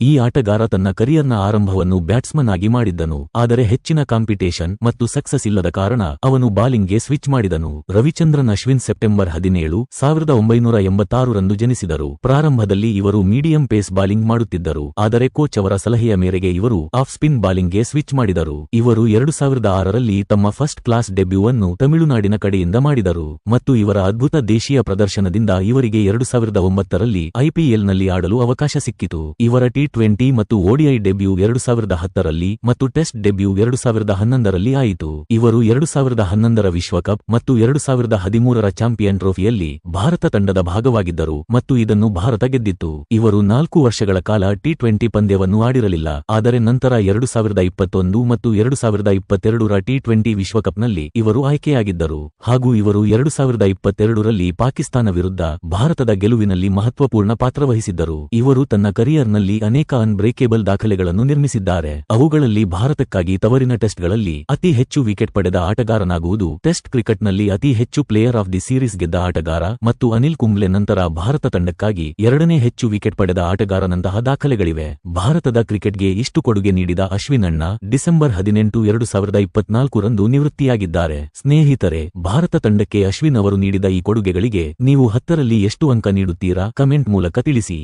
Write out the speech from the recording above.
ಈ ಆಟಗಾರ ತನ್ನ ಕರಿಯರ್ನ ಆರಂಭವನ್ನು ಬ್ಯಾಟ್ಸ್ಮನ್ ಆಗಿ ಮಾಡಿದ್ದನು, ಆದರೆ ಹೆಚ್ಚಿನ ಕಾಂಪಿಟೇಷನ್ ಮತ್ತು ಸಕ್ಸಸ್ ಇಲ್ಲದ ಕಾರಣ ಅವನು ಬಾಲಿಂಗ್ಗೆ ಸ್ವಿಚ್ ಮಾಡಿದನು. ರವಿಚಂದ್ರನ್ ಅಶ್ವಿನ್ ಸೆಪ್ಟೆಂಬರ್ 17, 1986 ರಂದು ಜನಿಸಿದರು. ಪ್ರಾರಂಭದಲ್ಲಿ ಇವರು ಮೀಡಿಯಂ ಪೇಸ್ ಬಾಲಿಂಗ್ ಮಾಡುತ್ತಿದ್ದರು, ಆದರೆ ಕೋಚ್ ಅವರ ಸಲಹೆಯ ಮೇರೆಗೆ ಇವರು ಆಫ್ ಸ್ಪಿನ್ ಬಾಲಿಂಗ್ಗೆ ಸ್ವಿಚ್ ಮಾಡಿದರು. ಇವರು 2006 ರಲ್ಲಿ ತಮ್ಮ ಫಸ್ಟ್ ಕ್ಲಾಸ್ ಡೆಬ್ಯೂವನ್ನು ತಮಿಳುನಾಡಿನ ಕಡೆಯಿಂದ ಮಾಡಿದರು ಮತ್ತು ಇವರ ಅದ್ಭುತ ದೇಶೀಯ ಪ್ರದರ್ಶನದಿಂದ ಇವರಿಗೆ 2009 ರಲ್ಲಿ ಐಪಿಎಲ್ನಲ್ಲಿ ಆಡಲು ಅವಕಾಶ ಸಿಕ್ಕಿತು. ಇವರ ಟಿ20 ಮತ್ತು ಓಡಿಐ ಡೆಬ್ಯೂ 2010 ರಲ್ಲಿ ಮತ್ತು ಟೆಸ್ಟ್ ಡೆಬ್ಯೂ 2011 ರಲ್ಲಿ ಆಯಿತು. ಇವರು 2011 ರ ವಿಶ್ವಕಪ್ ಮತ್ತು 2013 ರ ಚಾಂಪಿಯನ್ ಟ್ರೋಫಿಯಲ್ಲಿ ಭಾರತ ತಂಡದ ಭಾಗವಾಗಿದ್ದರು ಮತ್ತು ಇದನ್ನು ಭಾರತ ಗೆದ್ದಿತ್ತು. ಇವರು 4 ವರ್ಷಗಳ ಕಾಲ ಟಿ20 ಪಂದ್ಯವನ್ನು ಆಡಿರಲಿಲ್ಲ, ಆದರೆ ನಂತರ 2021 ಮತ್ತು 2022 ರ ಟಿ20 ವಿಶ್ವಕಪ್ನಲ್ಲಿ ಇವರು ಆಯ್ಕೆಯಾಗಿದ್ದರು ಹಾಗೂ ಇವರು 2022 ರಲ್ಲಿ ಪಾಕಿಸ್ತಾನ ವಿರುದ್ಧ ಭಾರತದ ಗೆಲುವಿನಲ್ಲಿ ಮಹತ್ವಪೂರ್ಣ ಪಾತ್ರವಹಿಸಿದ್ದರು. ಇವರು ತನ್ನ ಕರಿಯರ್ನಲ್ಲಿ ಅನೇಕ ಅನ್ಬ್ರೇಕೇಬಲ್ ದಾಖಲೆಗಳನ್ನು ನಿರ್ಮಿಸಿದ್ದಾರೆ. ಅವುಗಳಲ್ಲಿ ಭಾರತಕ್ಕಾಗಿ ತವರಿನ ಟೆಸ್ಟ್ಗಳಲ್ಲಿ ಅತಿ ಹೆಚ್ಚು ವಿಕೆಟ್ ಪಡೆದ ಆಟಗಾರನಾಗುವುದು, ಟೆಸ್ಟ್ ಕ್ರಿಕೆಟ್ನಲ್ಲಿ ಅತಿ ಹೆಚ್ಚು ಪ್ಲೇಯರ್ ಆಫ್ ದಿ ಸೀರೀಸ್ ಗೆದ್ದ ಆಟಗಾರ ಮತ್ತು ಅನಿಲ್ ಕುಂಬ್ಳೆ ನಂತರ ಭಾರತ ತಂಡಕ್ಕಾಗಿ 2ನೇ ಹೆಚ್ಚು ವಿಕೆಟ್ ಪಡೆದ ಆಟಗಾರನಂತಹ ದಾಖಲೆಗಳಿವೆ. ಭಾರತದ ಕ್ರಿಕೆಟ್ಗೆ ಇಷ್ಟು ಕೊಡುಗೆ ನೀಡಿದ ಅಶ್ವಿನ್ ಅಣ್ಣ ಡಿಸೆಂಬರ್ 18, 2024 ರಂದು ನಿವೃತ್ತಿಯಾಗಿದ್ದಾರೆ. ಸ್ನೇಹಿತರೆ, ಭಾರತ ತಂಡಕ್ಕೆ ಅಶ್ವಿನ್ ಅವರು ನೀಡಿದ ಈ ಕೊಡುಗೆಗಳಿಗೆ ನೀವು 10ರಲ್ಲಿ ಎಷ್ಟು ಅಂಕ ನೀಡುತ್ತೀರಾ? ಕಮೆಂಟ್ ಮೂಲಕ ತಿಳಿಸಿ.